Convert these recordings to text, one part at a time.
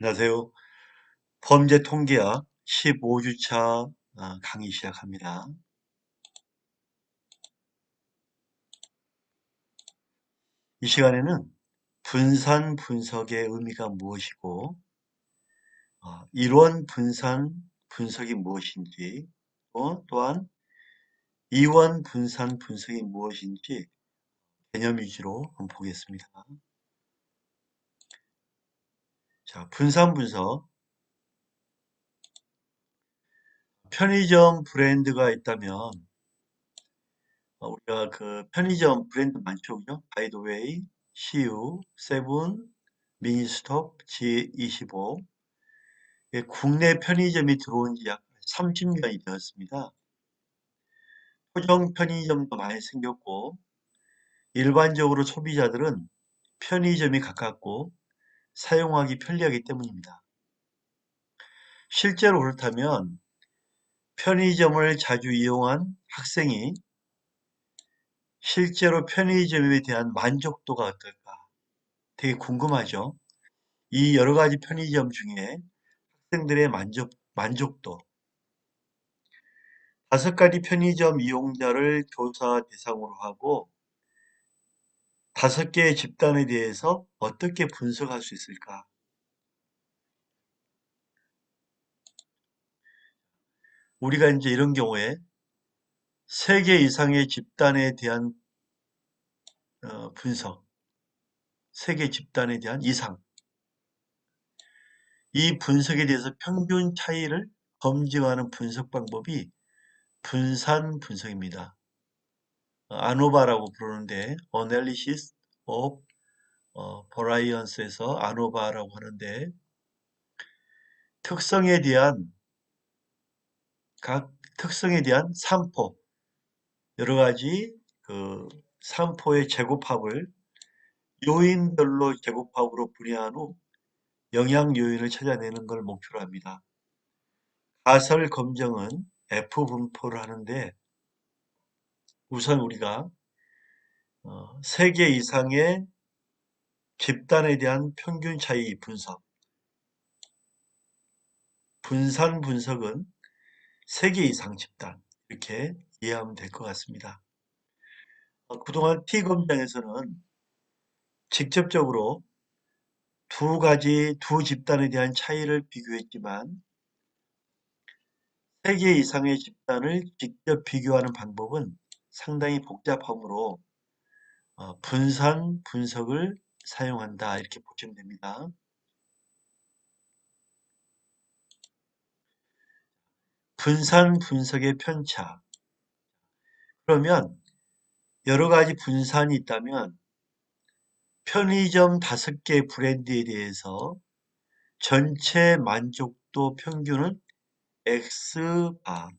안녕하세요. 범죄 통계학 15주차 강의 시작합니다. 이 시간에는 분산 분석의 의미가 무엇이고, 일원 분산 분석이 무엇인지, 또한 이원 분산 분석이 무엇인지 개념 위주로 한번 보겠습니다. 자, 분산 분석. 편의점 브랜드가 있다면, 우리가 그 편의점 브랜드 많죠, 그죠? 바이더웨이, CU, 세븐, 미니스톱, G25. 국내 편의점이 들어온 지 약 30년이 되었습니다. 토종 편의점도 많이 생겼고, 일반적으로 소비자들은 편의점이 가깝고 사용하기 편리하기 때문입니다. 실제로 그렇다면 편의점을 자주 이용한 학생이 실제로 편의점에 대한 만족도가 어떨까? 되게 궁금하죠? 이 여러 가지 편의점 중에 학생들의 만족도, 5가지 편의점 이용자를 조사 대상으로 하고 5개의 집단에 대해서 어떻게 분석할 수 있을까? 우리가 이제 이런 경우에 3개 이상의 집단에 대한 분석, 3개 집단에 대한 이상, 이 분석에 대해서 평균 차이를 검증하는 분석 방법이 분산 분석입니다. 아노바라고 부르는데 Analysis of Variance에서 아노바라고 하는데 특성에 대한 각 특성에 대한 산포, 여러 가지 그 산포의 제곱합을 요인별로 제곱합으로 분해한 후 영향 요인을 찾아내는 걸 목표로 합니다. 가설 검증은 F 분포를 하는데 우선 우리가 3개 이상의 집단에 대한 평균 차이 분석, 분산 분석은 3개 이상 집단 이렇게 이해하면 될 것 같습니다. 그동안 T검장에서는 직접적으로 두 집단에 대한 차이를 비교했지만 3개 이상의 집단을 직접 비교하는 방법은 상당히 복잡하므로 분산 분석을 사용한다 이렇게 보시면 됩니다. 분산 분석의 편차. 그러면 여러 가지 분산이 있다면 편의점 5개 브랜드에 대해서 전체 만족도 평균은 X바,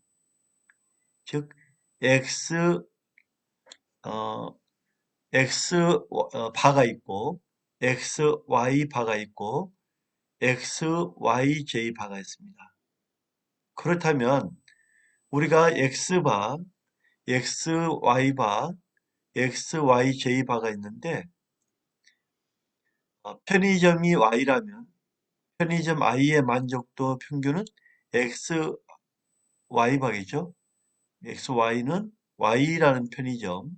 즉 X 어, X 바가 있고 XY 바가 있고 XYJ 바가 있습니다. 그렇다면 우리가 X바, XY바, XYJ 바가 있는데 편의점이 Y라면 편의점 I의 만족도 평균은 XY 바겠죠? XY는 Y라는 편의점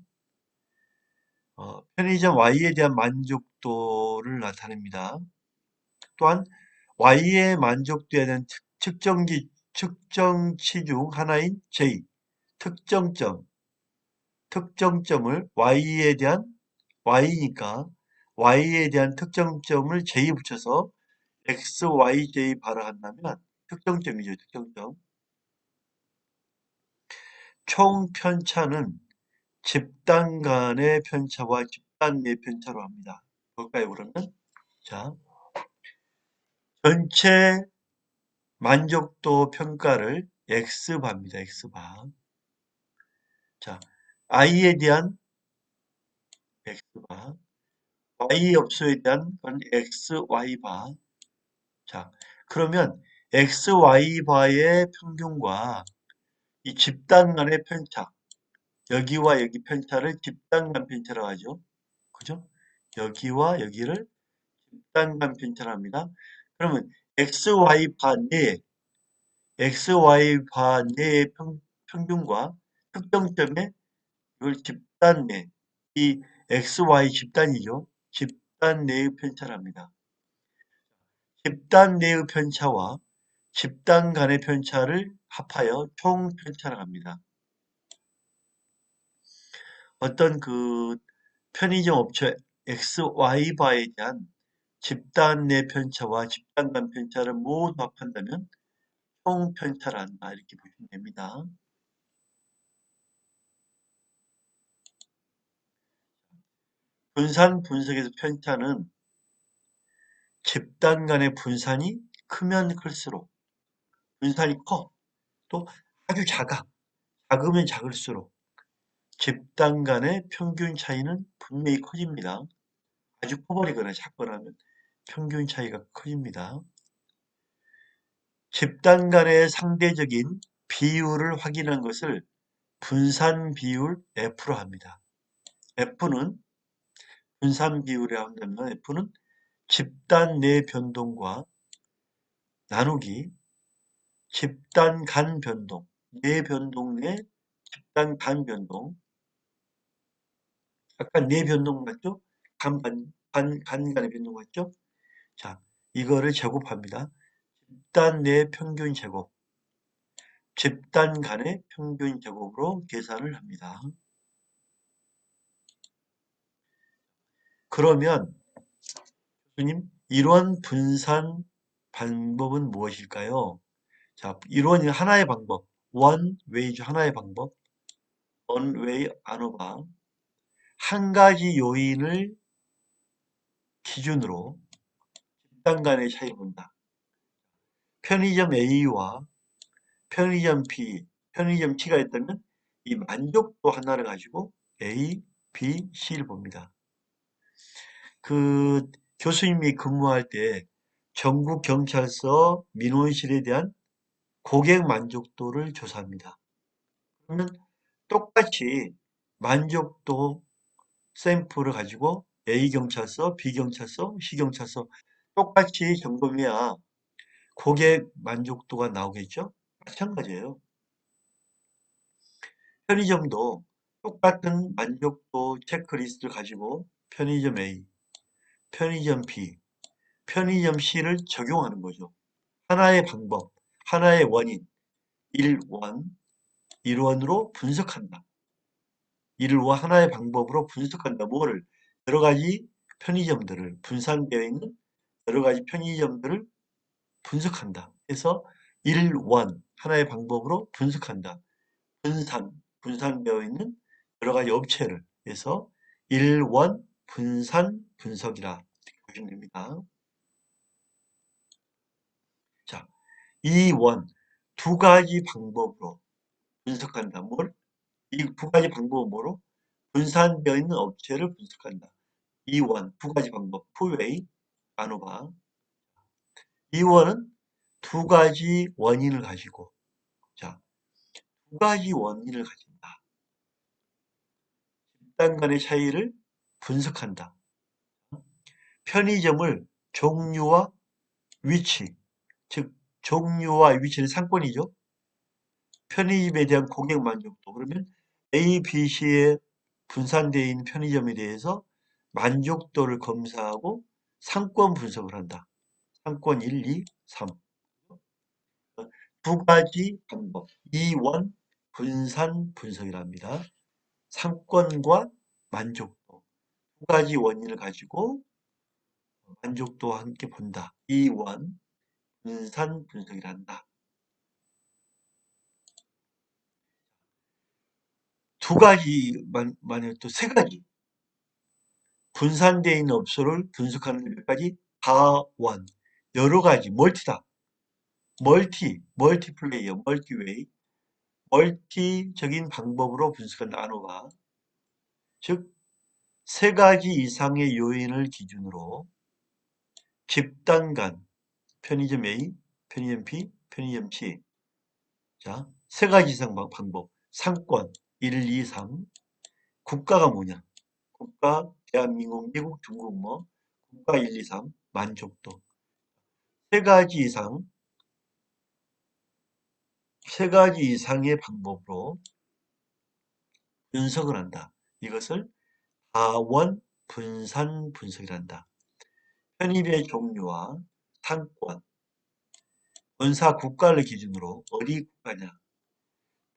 Y에 대한 만족도를 나타냅니다. 또한 Y의 만족도에 대한 측정치 중 하나인 J, 특정점, 특정점을 Y니까 Y에 대한 특정점을 J 붙여서 XYJ 발음한다면 특정점이죠, 특정점. 총 편차는 집단 간의 편차와 집단 내 편차로 합니다. 볼까요, 그러면? 자, 전체 만족도 평가를 X바입니다. X바. 자, I에 대한 X바, Y 업소에 대한 건 XY바. 자, 그러면 XY바의 평균과 이 집단 간의 편차, 여기와 여기 편차를 집단 간 편차라고 하죠. 그죠? 여기와 여기를 집단 간 편차로 합니다. 그러면 XY파 내에 XY파 내의 평균과 특정점의 이걸 집단 내, 이 XY 집단이죠. 집단 내의 편차를 합니다. 집단 내의 편차와 집단 간의 편차를 합하여 총 편차를 합니다. 어떤 그 편의점 업체 XY바에 대한 집단 내 편차와 집단 간 편차를 모두 합한다면 총 편차를 한다. 이렇게 보시면 됩니다. 분산 분석에서 편차는 집단 간의 분산이 크면 클수록 분산이 커. 또 아주 작아. 작으면 작을수록 집단 간의 평균 차이는 분명히 커집니다. 아주 커버리거나 작거나 하면 평균 차이가 커집니다. 집단 간의 상대적인 비율을 확인한 것을 분산 비율 F로 합니다. F는 분산 비율이라고 한다면 F는 집단 내 변동과 나누기 집단 간 변동, 내 변동 내 집단 간 변동. 아까 내 변동 맞죠? 간 간의 변동 맞죠? 자, 이거를 제곱합니다. 집단 내 평균 제곱, 집단 간의 평균 제곱으로 계산을 합니다. 그러면 교수님, 이런 분산 방법은 무엇일까요? 자, 이론이 하나의 방법, one way 중 하나의 방법, one way ANOVA 한 가지 요인을 기준으로 집단 간의 차이를 본다. 편의점 A와 편의점 B, 편의점 T가 있다면 이 만족도 하나를 가지고 A, B, C를 봅니다. 그 교수님이 근무할 때 전국 경찰서 민원실에 대한 고객 만족도를 조사합니다. 그러면 똑같이 만족도 샘플을 가지고 A 경찰서, B 경찰서, C 경찰서 똑같이 점검해야 고객 만족도가 나오겠죠? 마찬가지예요. 편의점도 똑같은 만족도 체크리스트를 가지고 편의점 A, 편의점 B, 편의점 C를 적용하는 거죠. 하나의 방법, 하나의 원인, 1원, 1원으로 분석한다. 일과 하나의 방법으로 분석한다. 뭐를? 여러 가지 편의점들을, 분산되어 있는 여러 가지 편의점들을 분석한다. 그래서 1원, 하나의 방법으로 분석한다. 분산되어 있는 여러 가지 업체를 해서 1원 분산 분석이라 이렇게 보시면 됩니다. 자, 2원, 두 가지 방법으로 분석한다. 뭘? 이 두 가지 방법은 뭐로? 분산되어 있는 업체를 분석한다. 2원, 두 가지 방법, 투웨이, 아노바. 2원은 두 가지 원인을 가지고, 자, 두 가지 원인을 가진다. 집단 간의 차이를 분석한다. 편의점을 종류와 위치, 즉 종류와 위치는 상권이죠. 편의점에 대한 고객 만족도. 그러면 A, B, C에 분산되어 있는 편의점에 대해서 만족도를 검사하고 상권 분석을 한다. 상권 1, 2, 3. 두 가지 방법. 2원 분산 분석이랍니다. 상권과 만족도. 두 가지 원인을 가지고 만족도와 함께 본다. 2원 분산 분석이란다. 두 가지만, 만약 또 세 가지. 분산되어 있는 업소를 분석하는 데까지 다원. 여러 가지, 멀티다. 멀티플레이어, 멀티웨이. 멀티적인 방법으로 분석한다. 아노바. 즉, 세 가지 이상의 요인을 기준으로 집단 간, 편의점 A, 편의점 B, 편의점 C. 자, 세 가지 이상 방법. 상권, 1, 2, 3. 국가가 뭐냐? 국가, 대한민국, 미국, 중국 뭐. 국가 1, 2, 3. 만족도. 세 가지 이상, 세 가지 이상의 방법으로 분석을 한다. 이것을 다원 분산 분석이란다. 편입의 종류와 상권, 본사 국가를 기준으로 어디 국가냐,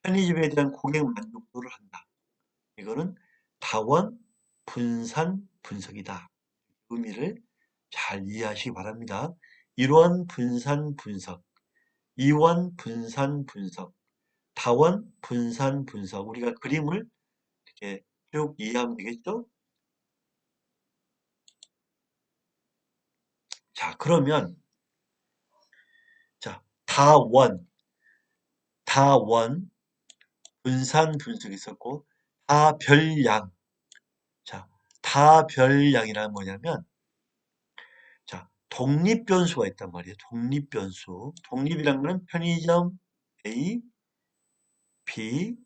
편의점에 대한 고객 만족도를 한다. 이거는 다원 분산 분석이다. 의미를 잘 이해하시기 바랍니다. 1원 분산 분석, 2원 분산 분석, 다원 분산 분석. 우리가 그림을 이렇게 쭉 이해하면 되겠죠? 자, 그러면 자, 다원 분산 분석이 있었고 다별양. 자, 다별양이란 뭐냐면 자, 독립변수가 있단 말이에요. 독립변수. 독립이란 거는 편의점 A, B,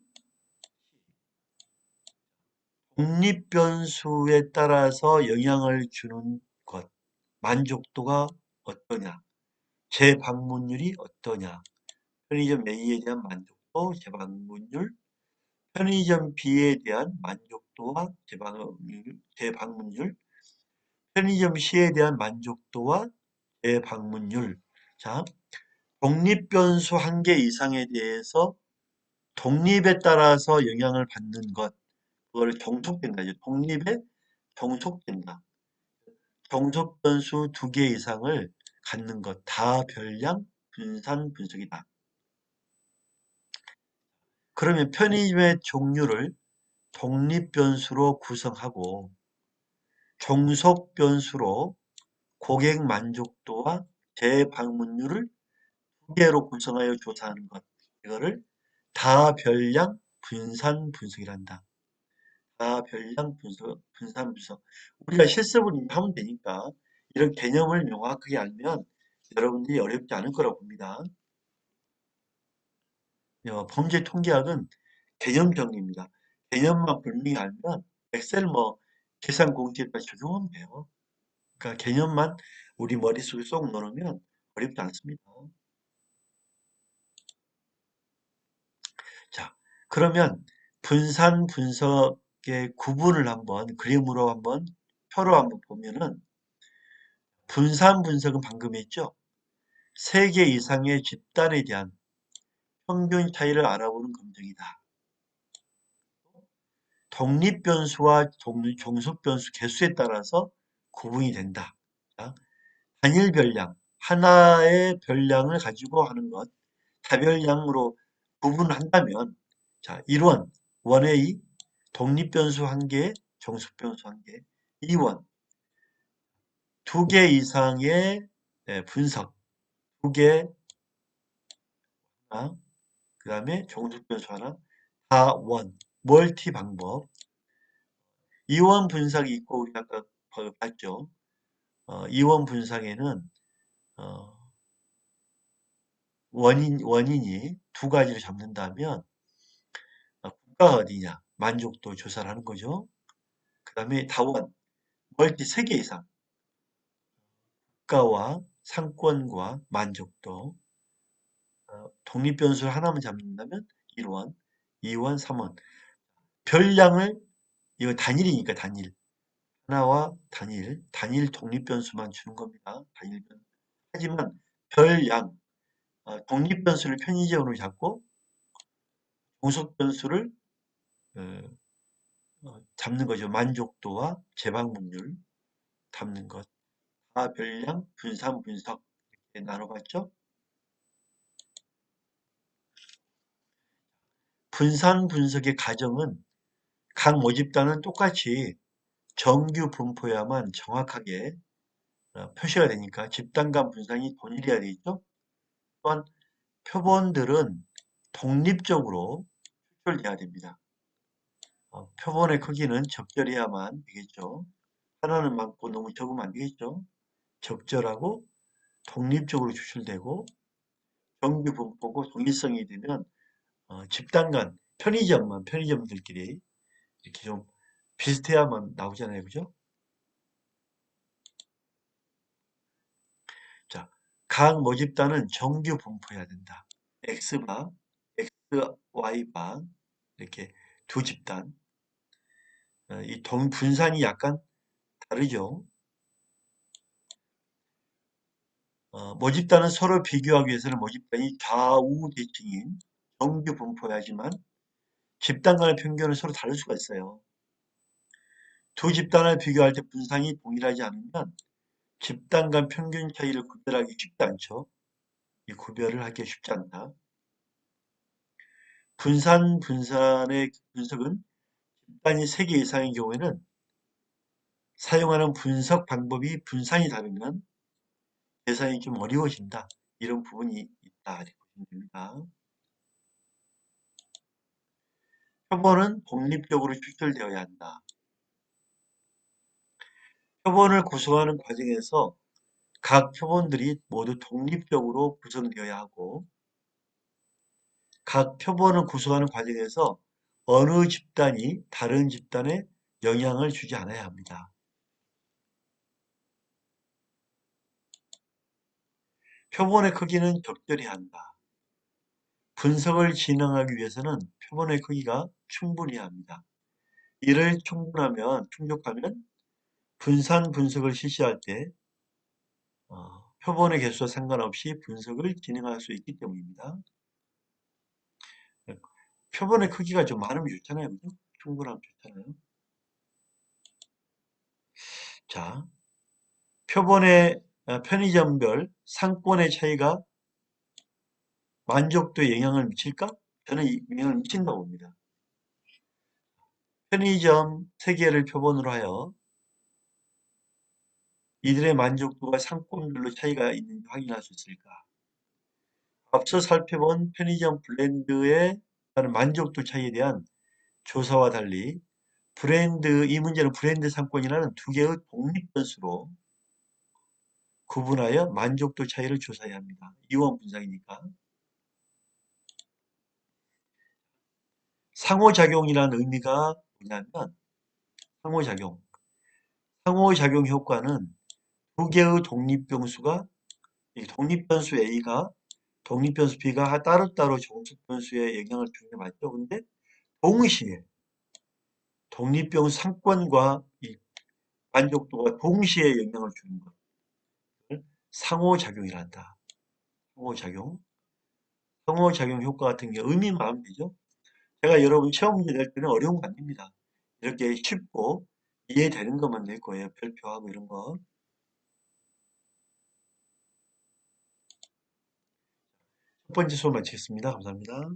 독립변수에 따라서 영향을 주는 것. 만족도가 어떠냐, 재방문율이 어떠냐, 편의점 A에 대한 만족도, 재방문율, 편의점 B에 대한 만족도와 재방문율, 편의점 C에 대한 만족도와 재방문율. 자, 독립변수 한 개 이상에 대해서 독립에 따라서 영향을 받는 것, 그걸 종속된다. 독립에 종속된다. 종속변수 두 개 이상을 갖는 것, 다별량 분산 분석이다. 그러면 편의점의 종류를 독립변수로 구성하고 종속변수로 고객 만족도와 재방문율을 두 개로 구성하여 조사하는 것. 이거를 다별량 분산 분석이란다. 다별량 분석, 분산 분석. 우리가 실습을 하면 되니까 이런 개념을 명확하게 알면 여러분들이 어렵지 않을 거라고 봅니다. 범죄 통계학은 개념 정리입니다. 개념만 분명히 알면 엑셀 뭐 계산 공식까지 적용하면 돼요. 그러니까 개념만 우리 머릿속에 쏙 넣으면 어렵지 않습니다. 자, 그러면 분산 분석의 구분을 한번 그림으로 한번 표로 한번 보면은 분산 분석은 방금 했죠. 3개 이상의 집단에 대한 평균 차이를 알아보는 검증이다. 독립 변수와 종속 변수 개수에 따라서 구분이 된다. 자, 단일 별량, 하나의 별량을 가지고 하는 것, 다별량으로 구분한다면, 자, 1원, 1A, 독립 변수 1개, 종속 변수 1개, 2원, 2개 이상의 분석, 2개, 그 다음에 종속 변수 하나, 다원, 멀티 방법, 이원 분석이 있고 우리 아까 봤죠. 이원 분석에는 어, 원인이 두 가지를 잡는다면 국가가 어디냐 만족도 조사를 하는 거죠. 그 다음에 다원 멀티 3개 이상 국가와 상권과 만족도 독립 변수를 하나만 잡는다면 1원, 2원, 3원 별량을 이거 단일이니까 단일 하나와 단일 독립 변수만 주는 겁니다. 단일 변수. 하지만 별양 독립 변수를 편의점으로 잡고 공속 변수를 어, 잡는 거죠. 만족도와 재방문율 잡는 것. 다별량, 분산 분석 이렇게 나눠봤죠. 분산 분석의 과정은 각 모집단은 똑같이 정규 분포야만 정확하게 표시가 되니까 집단 간 분산이 동일해야 되겠죠. 또한 표본들은 독립적으로 추출돼야 됩니다. 표본의 크기는 적절해야만 되겠죠. 하나는 많고 너무 적으면 안 되겠죠. 적절하고 독립적으로 추출되고 정규 분포고 동일성이 되면 집단 간 편의점들끼리 이렇게 좀 비슷해야만 나오잖아요. 그죠? 자, 각 모집단은 정규 분포해야 된다. X바, XY바 이렇게 두 집단. 이 분산이 약간 다르죠. 모집단은 서로 비교하기 위해서는 모집단이 좌우 대칭인 정규 분포해야지만 집단 간의 평균은 서로 다를 수가 있어요. 두 집단을 비교할 때 분산이 동일하지 않으면 집단 간 평균 차이를 구별하기 쉽지 않죠. 이 구별을 하기 쉽지 않다. 분산의 분석은 집단이 3개 이상의 경우에는 사용하는 분석 방법이 분산이 다르면 계산이 좀 어려워진다. 이런 부분이 있다. 이렇게 보시면 됩니다. 표본은 독립적으로 추출되어야 한다. 표본을 구성하는 과정에서 각 표본들이 모두 독립적으로 구성되어야 하고 각 표본을 구성하는 과정에서 어느 집단이 다른 집단에 영향을 주지 않아야 합니다. 표본의 크기는 적절히 한다. 분석을 진행하기 위해서는 표본의 크기가 충분해야 합니다. 이를 충족하면 분산 분석을 실시할 때 표본의 개수와 상관없이 분석을 진행할 수 있기 때문입니다. 표본의 크기가 좀 많으면 좋잖아요. 그죠? 충분하면 좋잖아요. 자, 표본의 편의점별 상권의 차이가 만족도에 영향을 미칠까? 저는 영향을 미친다고 봅니다. 편의점 3개를 표본으로 하여 이들의 만족도가 상권별로 차이가 있는지 확인할 수 있을까? 앞서 살펴본 편의점 브랜드의 만족도 차이에 대한 조사와 달리 이 문제는 브랜드 상권이라는 두 개의 독립변수로 구분하여 만족도 차이를 조사해야 합니다. 이원 분석이니까. 상호작용이라는 의미가 뭐냐면 상호작용 효과는 두 개의 독립변수 A가 독립변수 B가 따로따로 정수변수에 영향을 주는 게 맞죠. 근데 동시에 독립변수 상권과 이 만족도가 동시에 영향을 주는 것을 상호작용이라 한다. 상호작용. 상호작용 효과 같은 게 의미만 하면 되죠. 제가 여러분 시험 문제 낼 때는 어려운 거 아닙니다. 이렇게 쉽고 이해되는 것만 낼 거예요. 별표하고 이런 거. 첫 번째 수업 마치겠습니다. 감사합니다.